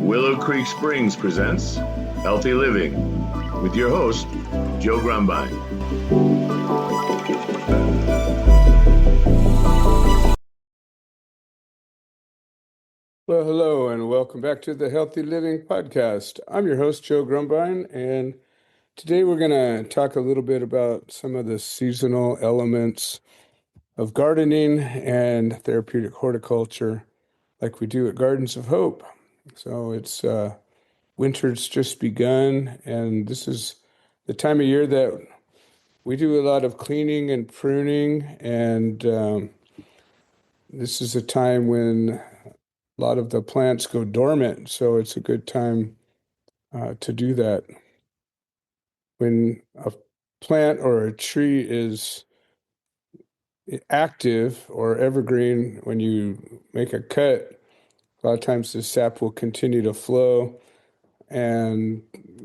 Willow Creek Springs presents Healthy Living with your host, Joe Grumbine. Well, hello, and welcome back to the Healthy Living Podcast. I'm your host, Joe Grumbine, and today we're going to talk a little bit about some of the seasonal elements of gardening and therapeutic horticulture like we do at Gardens of Hope. So it's winter's just begun, and this is the time of year that we do a lot of cleaning and pruning, and this is a time when a lot of the plants go dormant, so it's a good time to do that. When a plant or a tree is active or evergreen, when you make a cut, a lot of times the sap will continue to flow, and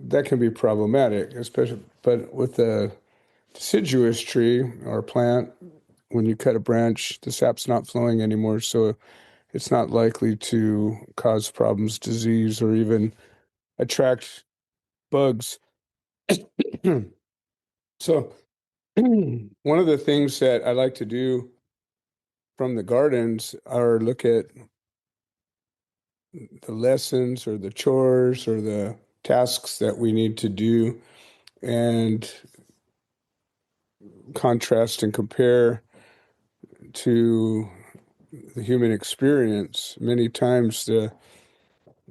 that can be problematic, especially. But with a deciduous tree or plant, when you cut a branch, the sap's not flowing anymore, so it's not likely to cause problems, disease, or even attract bugs. So one of the things that I like to do from the gardens are look at the lessons or the chores or the tasks that we need to do and contrast and compare to the human experience. Many times the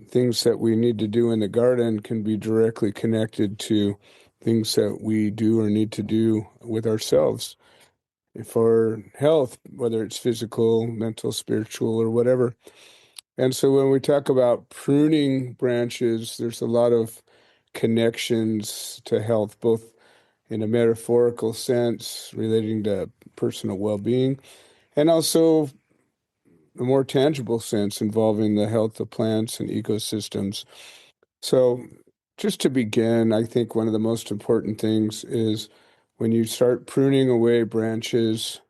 things that we need to do in the garden can be directly connected to things that we do or need to do with ourselves for health, whether it's physical, mental, spiritual, or whatever. And so when we talk about pruning branches, there's a lot of connections to health, both in a metaphorical sense relating to personal well-being, and also a more tangible sense involving the health of plants and ecosystems. So just to begin, I think one of the most important things is when you start pruning away branches,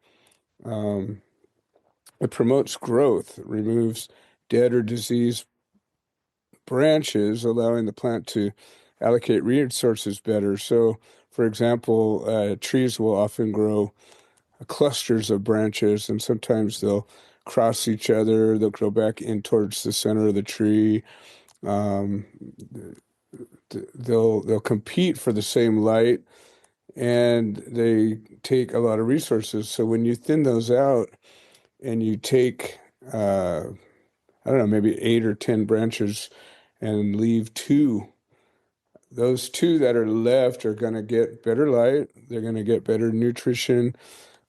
it promotes growth. It removes dead or diseased branches, allowing the plant to allocate resources better. So, for example, trees will often grow clusters of branches, and sometimes they'll cross each other. They'll grow back in towards the center of the tree. Um, they'll compete for the same light, and they take a lot of resources. So when you thin those out and you take I don't know, maybe 8 or 10 branches and leave two. Those two that are left are going to get better light. They're going to get better nutrition,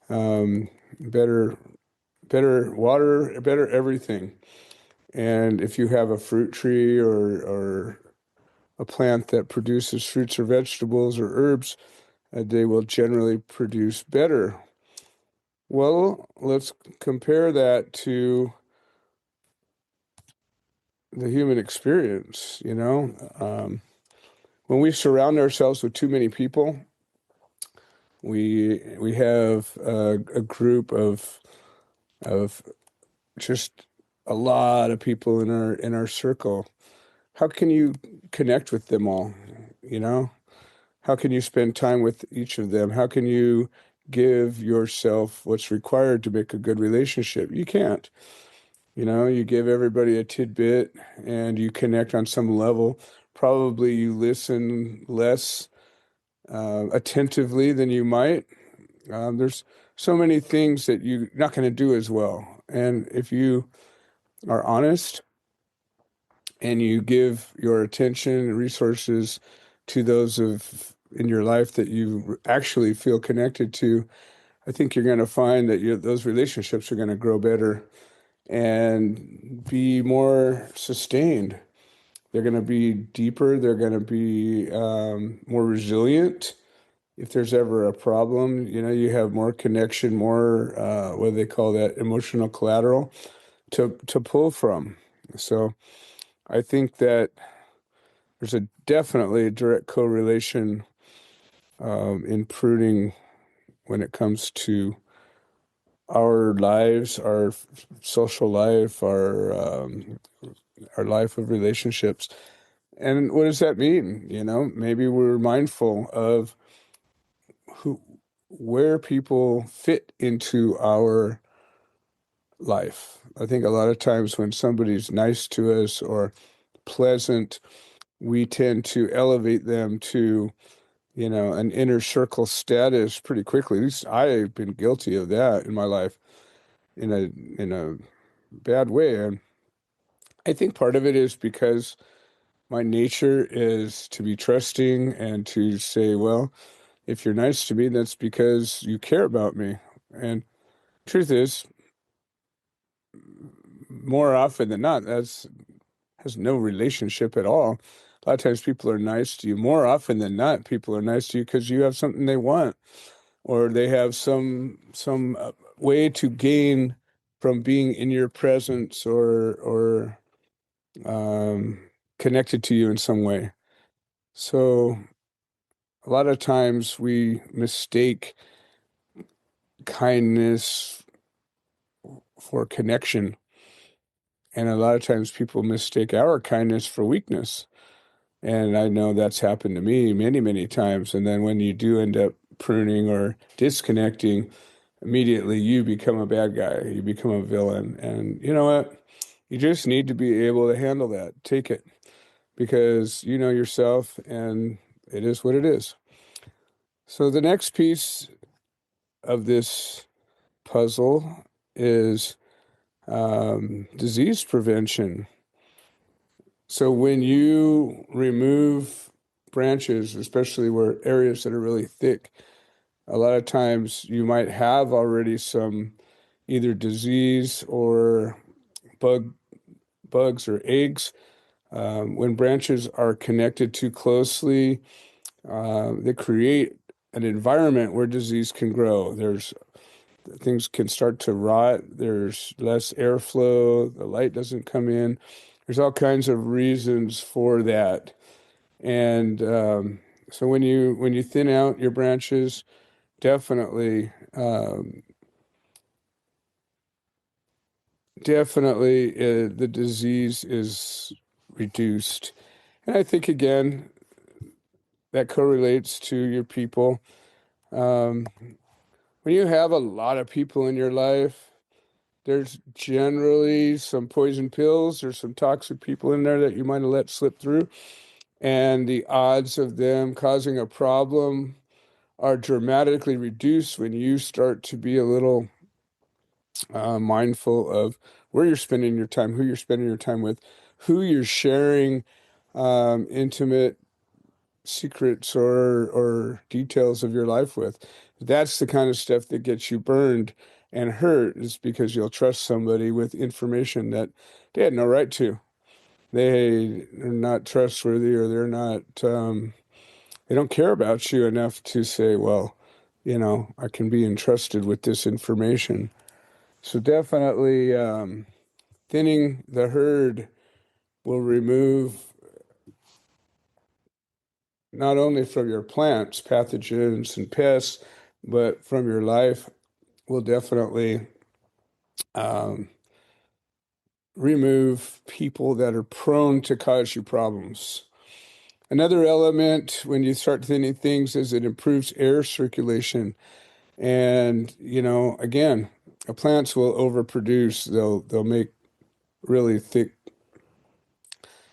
um, better water, better everything. And if you have a fruit tree or a plant that produces fruits or vegetables or herbs, they will generally produce better. Well, let's compare that to the human experience, when we surround ourselves with too many people, we have a group of just a lot of people in our circle. How can you connect with them all? You know, how can you spend time with each of them? How can you give yourself what's required to make a good relationship? You can't. You give everybody a tidbit and you connect on some level. Probably you listen less attentively than you might. There's so many things that you're not going to do as well. And if you are honest and you give your attention and resources to those in your life that you actually feel connected to, I think you're going to find that those relationships are going to grow better and be more sustained. They're going to be deeper. They're going to be more resilient. If there's ever a problem, you have more connection, more, what do they call that, emotional collateral to pull from. So I think that there's definitely a direct correlation in pruning when it comes to our lives, our social life, our our life of relationships. And what does that mean? Maybe we're mindful of where people fit into our life. I think a lot of times when somebody's nice to us or pleasant, we tend to elevate them to, an inner circle status pretty quickly. At least I've been guilty of that in my life in a bad way. And I think part of it is because my nature is to be trusting and to say, well, if you're nice to me, that's because you care about me. And truth is, more often than not, that's has no relationship at all. A lot of times people are nice to you. More often than not, people are nice to you because you have something they want, or they have some way to gain from being in your presence, or connected to you in some way. So a lot of times we mistake kindness for connection. And a lot of times people mistake our kindness for weakness. And I know that's happened to me many, many times. And then when you do end up pruning or disconnecting, immediately you become a bad guy. You become a villain. And you know what? You just need to be able to handle that. Take it. Because you know yourself and it is what it is. So the next piece of this puzzle is disease prevention. So when you remove branches, especially where areas that are really thick, a lot of times you might have already some either disease or bugs or eggs. When branches are connected too closely, they create an environment where disease can grow. Things can start to rot. There's less airflow. The light doesn't come in. There's all kinds of reasons for that. And so when you thin out your branches, definitely the disease is reduced. And I think again that correlates to your people. Um, when you have a lot of people in your life, there's generally some poison pills or some toxic people in there that you might have let slip through. And the odds of them causing a problem are dramatically reduced when you start to be a little mindful of where you're spending your time, who you're spending your time with, who you're sharing intimate secrets or details of your life with. That's the kind of stuff that gets you burned and hurt, is because you'll trust somebody with information that they had no right to. They are not trustworthy, or they don't care about you enough to say, well, I can be entrusted with this information. So definitely thinning the herd will remove not only from your plants, pathogens and pests, but from your life will definitely um, remove people that are prone to cause you problems. Another element when you start thinning things is it improves air circulation. And, again, plants will overproduce. They'll make really thick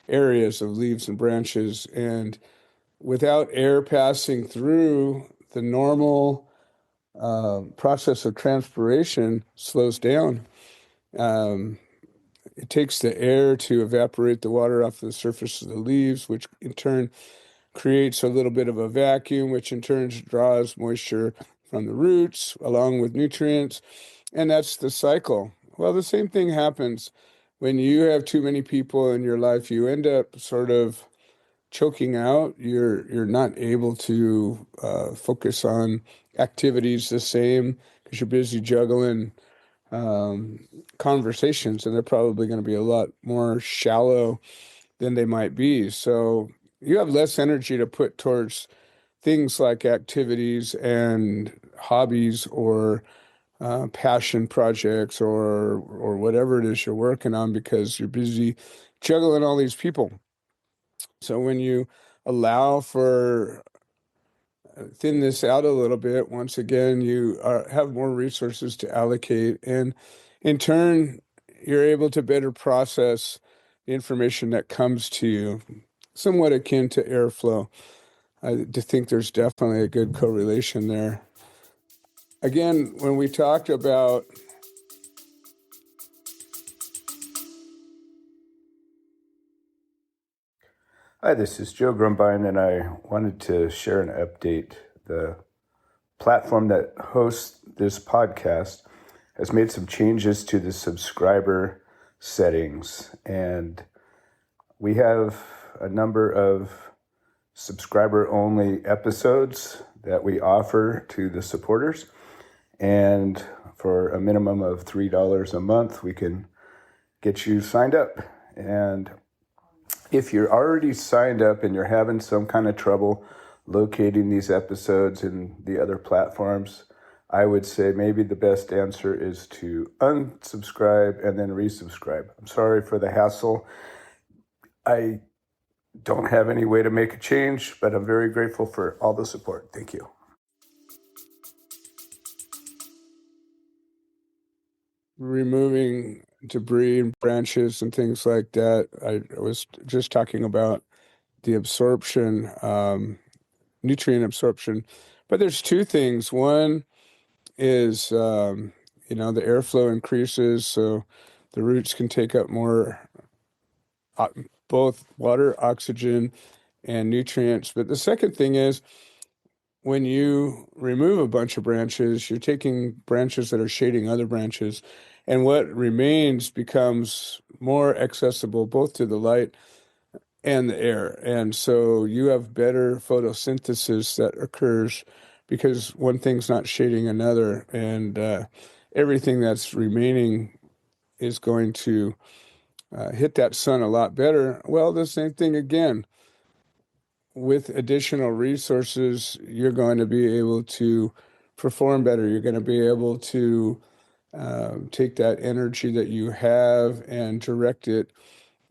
areas of leaves and branches. And without air passing through, the normal process of transpiration slows down. It takes the air to evaporate the water off the surface of the leaves, which in turn creates a little bit of a vacuum, which in turn draws moisture from the roots along with nutrients. And that's the cycle. Well, the same thing happens when you have too many people in your life. You end up sort of choking out. You're not able to focus on activities the same because you're busy juggling conversations, and they're probably going to be a lot more shallow than they might be. So you have less energy to put towards things like activities and hobbies or passion projects or whatever it is you're working on, because you're busy juggling all these people. So when you allow for thin this out a little bit, once again, you have more resources to allocate. And in turn, you're able to better process the information that comes to you, somewhat akin to airflow. I think there's definitely a good correlation there. Again, when we talked about Hi, this is Joe Grumbine, and I wanted to share an update. The platform that hosts this podcast has made some changes to the subscriber settings, and we have a number of subscriber-only episodes that we offer to the supporters, and for a minimum of $3 a month, we can get you signed up. And if you're already signed up and you're having some kind of trouble locating these episodes in the other platforms, I would say maybe the best answer is to unsubscribe and then resubscribe. I'm sorry for the hassle. I don't have any way to make a change, but I'm very grateful for all the support. Thank you. removing debris and branches and things like that, I was just talking about the absorption, nutrient absorption. But there's two things. One is, the airflow increases, so the roots can take up more, both water, oxygen, and nutrients. But the second thing is, when you remove a bunch of branches, you're taking branches that are shading other branches, and what remains becomes more accessible both to the light and the air. And so you have better photosynthesis that occurs because one thing's not shading another, and everything that's remaining is going to hit that sun a lot better. Well, the same thing again. With additional resources, you're going to be able to perform better. You're going to be able to take that energy that you have and direct it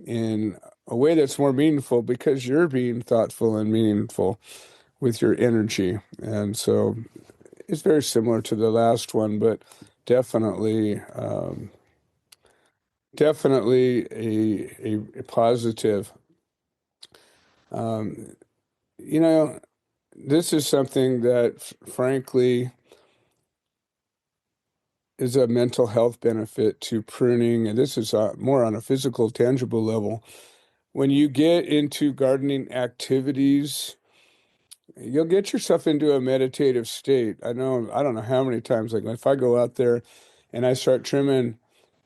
in a way that's more meaningful because you're being thoughtful and meaningful with your energy. And so it's very similar to the last one, but definitely a positive. This is something that, frankly, is a mental health benefit to pruning, and this is more on a physical, tangible level. When you get into gardening activities, you'll get yourself into a meditative state. I don't know how many times, like if I go out there and I start trimming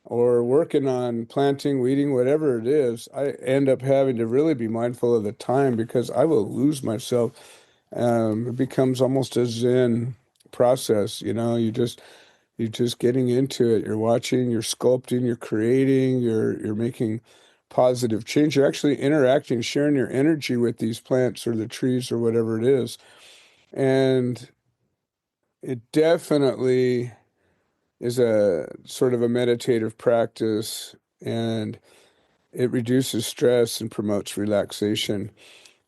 or working on planting, weeding, whatever it is, I end up having to really be mindful of the time because I will lose myself. It becomes almost a Zen process. You're just getting into it. You're watching, you're sculpting, you're creating, you're making positive change. You're actually interacting, sharing your energy with these plants or the trees or whatever it is. And it definitely is a sort of a meditative practice, and it reduces stress and promotes relaxation.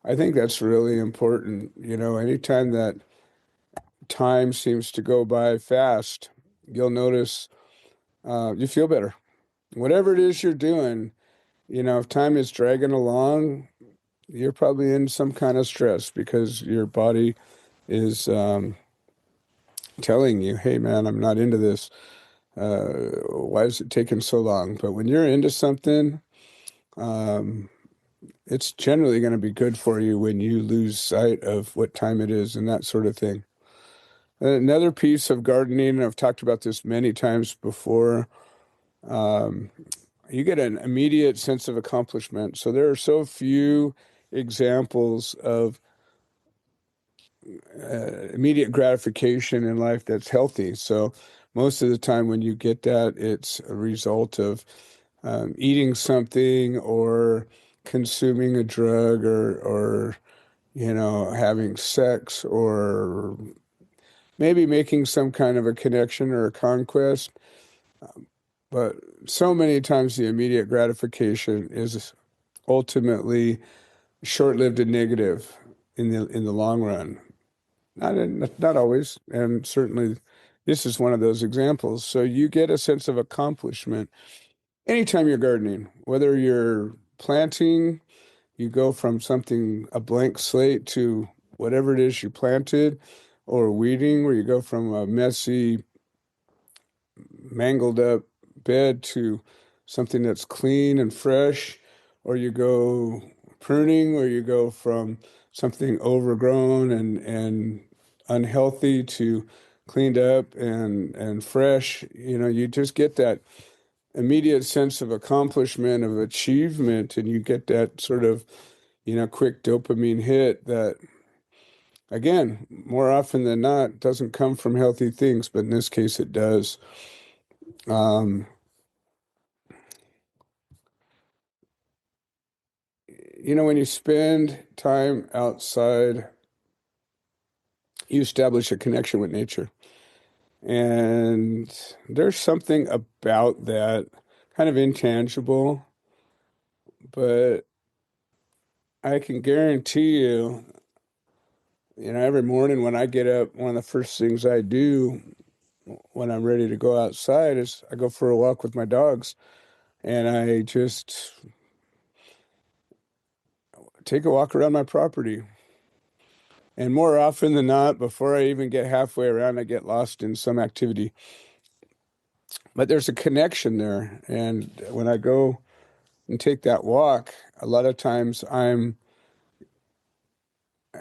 I think that's really important. Anytime that time seems to go by fast, you'll notice you feel better. Whatever it is you're doing, if time is dragging along, you're probably in some kind of stress because your body is telling you, hey, man, I'm not into this. Why is it taking so long? But when you're into something, it's generally going to be good for you when you lose sight of what time it is and that sort of thing. Another piece of gardening, and I've talked about this many times before, you get an immediate sense of accomplishment. So there are so few examples of immediate gratification in life that's healthy. So most of the time when you get that, it's a result of eating something or consuming a drug or having sex or maybe making some kind of a connection or a conquest. But so many times the immediate gratification is ultimately short-lived and negative in the long run. Not always, and certainly this is one of those examples. So you get a sense of accomplishment anytime you're gardening, whether you're planting, you go from a blank slate to whatever it is you planted, or weeding, where you go from a messy, mangled up bed to something that's clean and fresh, or you go pruning, or you go from something overgrown and unhealthy to cleaned up and fresh. You just get that immediate sense of accomplishment, of achievement, and you get that sort of, quick dopamine hit that, again, more often than not, doesn't come from healthy things, but in this case it does. Um, when you spend time outside, you establish a connection with nature. And there's something about that, kind of intangible, but I can guarantee you, every morning when I get up, one of the first things I do when I'm ready to go outside is I go for a walk with my dogs, and I just take a walk around my property. And more often than not, before I even get halfway around, I get lost in some activity. But there's a connection there. And when I go and take that walk, a lot of times I'm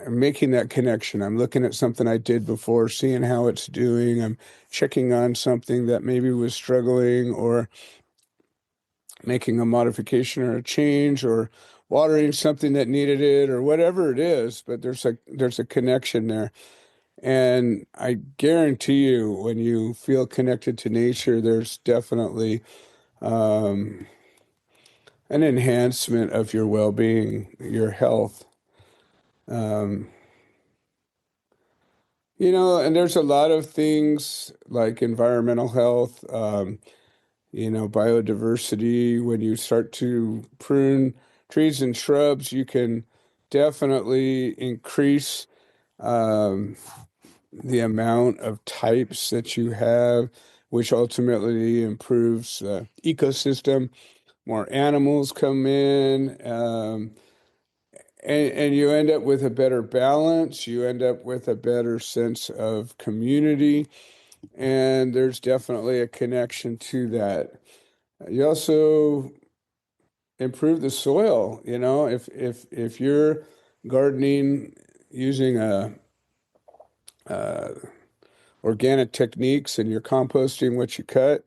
making that connection. I'm looking at something I did before, seeing how it's doing. I'm checking on something that maybe was struggling, or making a modification or a change, or watering something that needed it, or whatever it is. But there's a connection there. And I guarantee you, when you feel connected to nature, there's definitely an enhancement of your well-being, your health. And there's a lot of things like environmental health, biodiversity. When you start to prune trees and shrubs, you can definitely increase the amount of types that you have, which ultimately improves the ecosystem. More animals come in, and you end up with a better balance. You end up with a better sense of community, and there's definitely a connection to that. You also improve the soil. If you're gardening using organic techniques, and you're composting what you cut,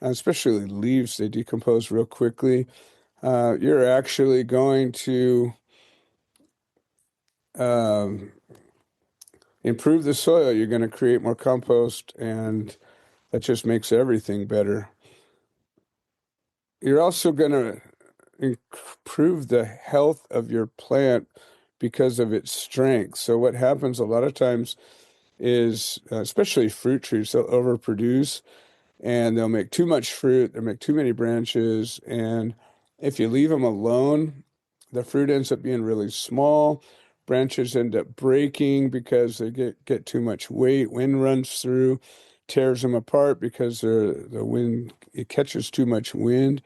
especially leaves, they decompose real quickly. You're actually going to improve the soil. You're going to create more compost, and that just makes everything better. You're also going to improve the health of your plant because of its strength. So what happens a lot of times is, especially fruit trees, they'll overproduce, and they'll make too much fruit, they'll make too many branches, and if you leave them alone, the fruit ends up being really small. Branches end up breaking because they get too much weight. Wind runs through, tears them apart because the wind, it catches too much wind.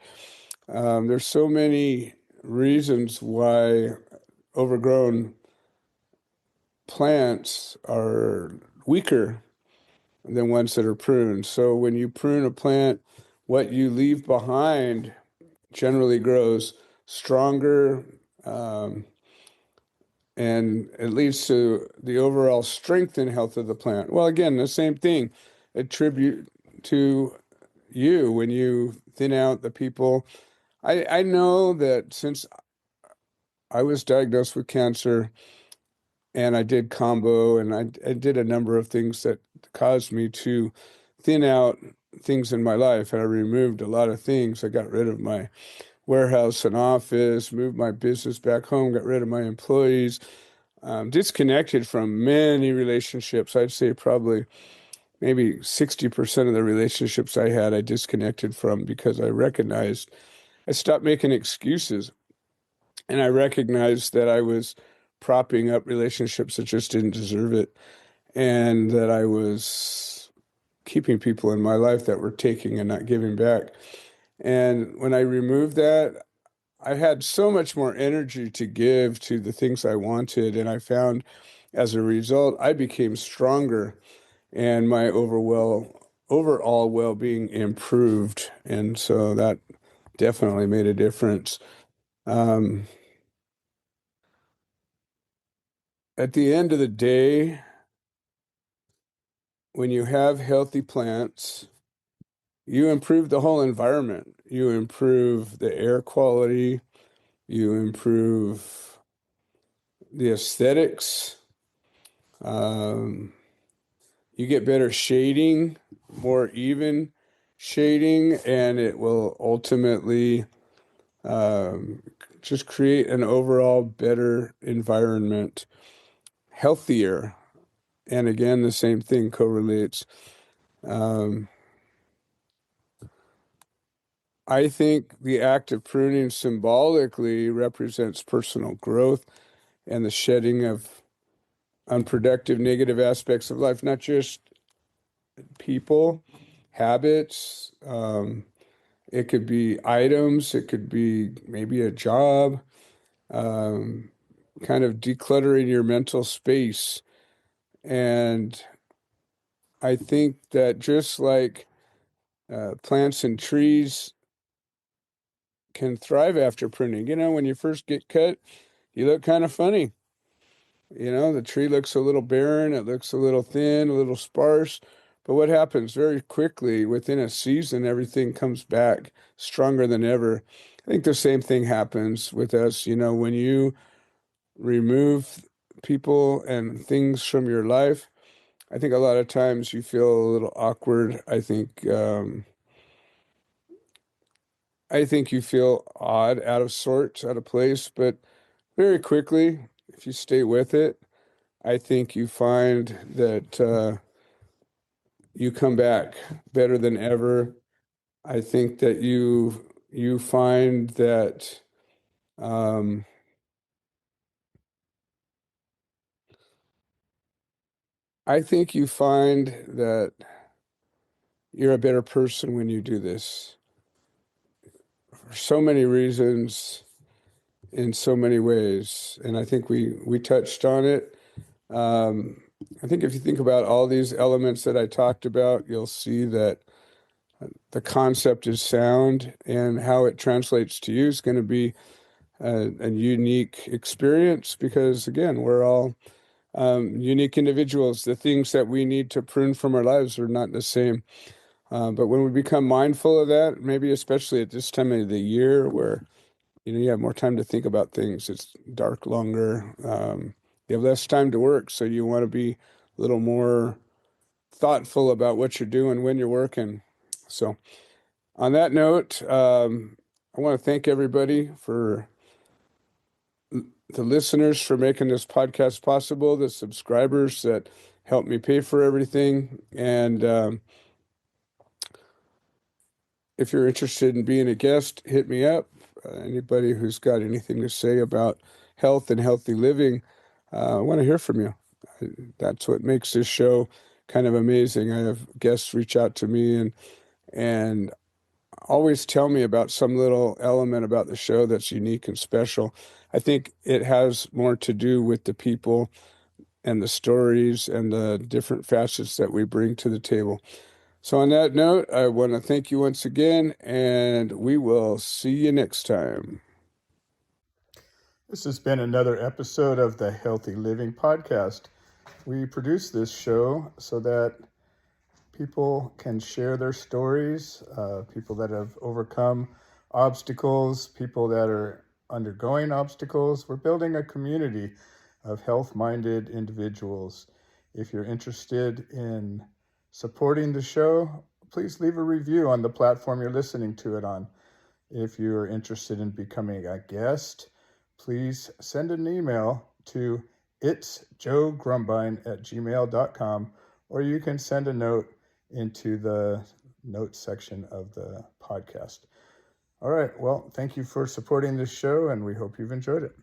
There's so many reasons why overgrown plants are weaker than ones that are pruned. So when you prune a plant, what you leave behind generally grows stronger, and it leads to the overall strength and health of the plant. Well, again, the same thing, attribute to you when you thin out the people. I know that since I was diagnosed with cancer, and I did combo, and I did a number of things that caused me to thin out things in my life, and I removed a lot of things. I got rid of my warehouse and office, moved my business back home, got rid of my employees, disconnected from many relationships. I'd say probably maybe 60% of the relationships I had, I disconnected from, because I recognized I stopped making excuses. And I recognized that I was propping up relationships that just didn't deserve it, and that I was keeping people in my life that were taking and not giving back. And when I removed that, I had so much more energy to give to the things I wanted. And I found as a result, I became stronger and my overall well-being improved. And so that definitely made a difference. Um, at the end of the day, when you have healthy plants, you improve the whole environment. You improve the air quality, you improve the aesthetics. Um, you get better shading, more even shading, and it will ultimately um, just create an overall better environment, healthier. And again, the same thing correlates. Um, I think the act of pruning symbolically represents personal growth and the shedding of unproductive, negative aspects of life, not just people, habits. It could be items, it could be maybe a job, um, kind of decluttering your mental space. And I think that just like plants and trees can thrive after pruning, when you first get cut, you look kind of funny. The tree looks a little barren, it looks a little thin, a little sparse. But what happens very quickly, within a season, everything comes back stronger than ever. I think the same thing happens with us. When you remove people and things from your life, I think a lot of times you feel a little awkward. I think you feel odd, out of sorts, out of place. But very quickly, if you stay with it, I think you find that you come back better than ever. I think that you find that um, I think you find that you're a better person when you do this for so many reasons, in so many ways. And I think we touched on it. Um, I think if you think about all these elements that I talked about, you'll see that the concept is sound, and how it translates to you is going to be a unique experience, because again, we're all unique individuals. The things that we need to prune from our lives are not the same. But when we become mindful of that, maybe especially at this time of the year where you have more time to think about things, it's dark longer, you have less time to work, so you want to be a little more thoughtful about what you're doing when you're working. So on that note, I want to thank everybody, for the listeners, for making this podcast possible, the subscribers that help me pay for everything. And if you're interested in being a guest, hit me up. Anybody who's got anything to say about health and healthy living, I want to hear from you. That's what makes this show kind of amazing. I have guests reach out to me and always tell me about some little element about the show that's unique and special. I think it has more to do with the people and the stories and the different facets that we bring to the table. So on that note, I want to thank you once again, and we will see you next time. This has been another episode of the Healthy Living Podcast. We produce this show so that people can share their stories, people that have overcome obstacles, people that are undergoing obstacles. We're building a community of health-minded individuals. If you're interested in supporting the show, please leave a review on the platform you're listening to it on. If you're interested in becoming a guest, please send an email to itsjoegrumbine@gmail.com, or you can send a note into the notes section of the podcast. All right. Well, thank you for supporting this show, and we hope you've enjoyed it.